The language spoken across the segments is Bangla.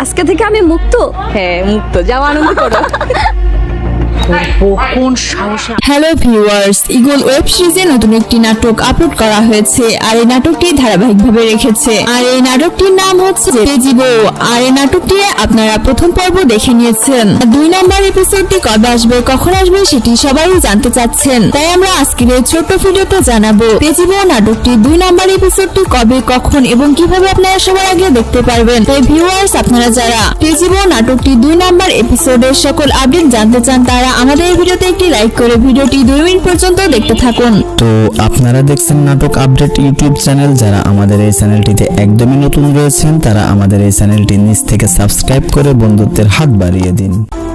আজকে থেকে আমি মুক্ত। হ্যাঁ মুক্ত, যাও আনন্দ করো। কোন সাহসে। হ্যালো ভিউয়ার্স, ইগল ওয়েব সিরিজে নতুন একটি নাটক আপলোড করা হয়েছে আর এই নাটকটি ধারাবাহিকভাবে রেখেছে আর এই নাটকটির নাম হচ্ছে তেজিবো। আর এই নাটকটি আপনারা প্রথম পর্ব দেখে নিয়েছেন। 2 নম্বর এপিসোডটি কবে আসবে, কখন আসবে সেটি সবাই জানতে চাচ্ছেন, তাই আমরা আজকের এই ছোট্ট ভিডিওতে জানাবো তেজিবো নাটকটি 2 নম্বর এপিসোডটি কবে, কখন এবং কিভাবে আপনারা সবার আগে দেখতে পারবেন। তাই ভিউয়ার্স, আপনারা যারা তেজিবো নাটকটি 2 নম্বর এপিসোডের সকল আপডেট জানতে চান তারা আমাদের এই ভিডিওতে একটি লাইক করে ভিডিওটি 2 মিনিট পর্যন্ত দেখতে থাকুন। তো আপনারা দেখছেন নাটক আপডেট ইউটিউব চ্যানেল। যারা আমাদের এই চ্যানেলটিতে একদমই নতুন রয়েছেন তারা আমাদের এই চ্যানেলটি নিচ থেকে সাবস্ক্রাইব করে বন্ধুত্বের হাত বাড়িয়ে দিন।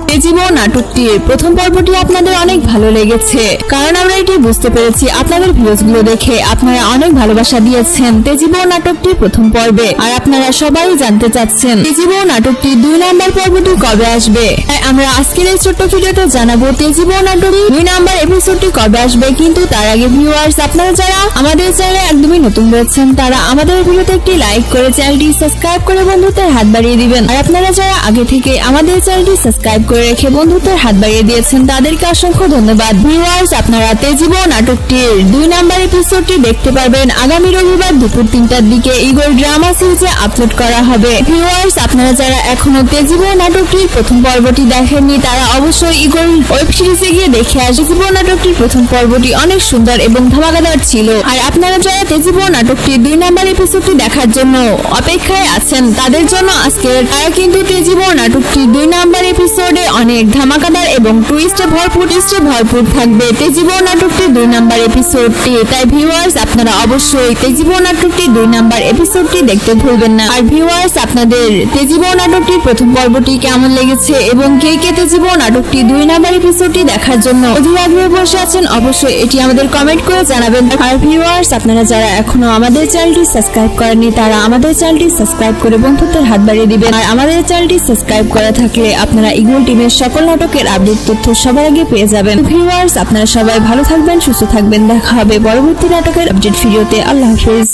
তেজিবো নাটকটির প্রথম পর্বটি আপনাদের অনেক ভালো লেগেছে, কারণ আমরা এটি বুঝতে পেরেছি আপনাদের ভিডিওগুলো দেখে আপনারা অনেক ভালোবাসা দিয়েছেন তেজিবো নাটকটির প্রথম পর্বে। আর আপনারা সবাই জানতে চাচ্ছেন তেজিবো নাটকটি 2 নম্বর পর্বটি কবে আসবে। তাই আমরা আজকের এই ছোট্ট ভিডিওতে জানাবো তেজিবো নাটকটি 2 নম্বর এপিসোডটি কবে আসবে। কিন্তু তার আগে ভিউয়ার্স, আপনারা যারা আমাদের চ্যানেলে একদমই নতুন রয়েছেন তারা আমাদের ভিডিওতে একটি লাইক করে চ্যানেলটি সাবস্ক্রাইব করে বন্ধুত্বের হাত বাড়িয়ে দিবেন। আর আপনারা যারা আগে থেকে আমাদের চ্যানেলটি সাবস্ক্রাইব করে রেখে বন্ধুত্বের হাত বাড়িয়ে দিয়েছেন তাদেরকে অসংখ্য ধন্যবাদ। ভিউয়ার্স, আপনারা তেজিবো নাটকটির 2 নম্বর এপিসোডটি দেখতে পারবেন আগামী রবিবার দুপুর 3টার দিকে ইগল ড্রামা সিরিজে আপলোড করা হবে। ভিউয়ার্স, আপনারা যারা এখনো তেজিবো নাটকটির প্রথম পর্বটি দেখেননি তারা অবশ্যই ইগল ওয়েব সিরিজে গিয়ে দেখে আসবে। তেজিবো নাটকটির প্রথম পর্বটি অনেক সুন্দর এবং ধামাকাদার ছিল। আর আপনারা যারা তেজিবো নাটকটির 2 নম্বর এপিসোডটি দেখার জন্য অপেক্ষায় আছেন তাদের জন্য আজকের তারা কিন্তু তেজিবো নাটকটির 2 নম্বর এপিসোডে অনেক ধামাকাদার এবং টুইস্টে ভরপুর থাকবে তেজিবো নাটকটির 2 নম্বর এপিসোডটি। তাই ভিউয়ার্স, আপনারা অবশ্যই তেজিবো নাটকটির 2 নম্বর এপিসোডটি দেখতে ভুলবেন না। আর ভিউয়ার্স, আপনাদের তেজিবো নাটকটির প্রথম পর্বটি কেমন লেগেছে এবং কে কে তেজিবো নাটকটির 2 নম্বর এপিসোডটি দেখার জন্য অধীর আগ্রহে বসে আছেন অবশ্যই এটি আমাদের কমেন্ট করে জানাবেন। আর ভিউয়ার্স, আপনারা যারা এখনো আমাদের চ্যানেলটি সাবস্ক্রাইব করেননি তারা আমাদের চ্যানেলটি সাবস্ক্রাইব করে বন্ধুত্বের হাত বাড়িয়ে দিবেন। আর আমাদের চ্যানেলটি সাবস্ক্রাইব করা থাকলে আপনারা ইগল টিমের সকল নাটকের আপডেট তথ্য সবার আগে পেয়ে যাবেন। ভিউয়ার্স, আপনারা সবাই ভালো থাকবেন, সুস্থ থাকবেন। দেখা হবে পরবর্তী নাটকের আপডেট ভিডিওতে। আল্লাহ হাফেজ।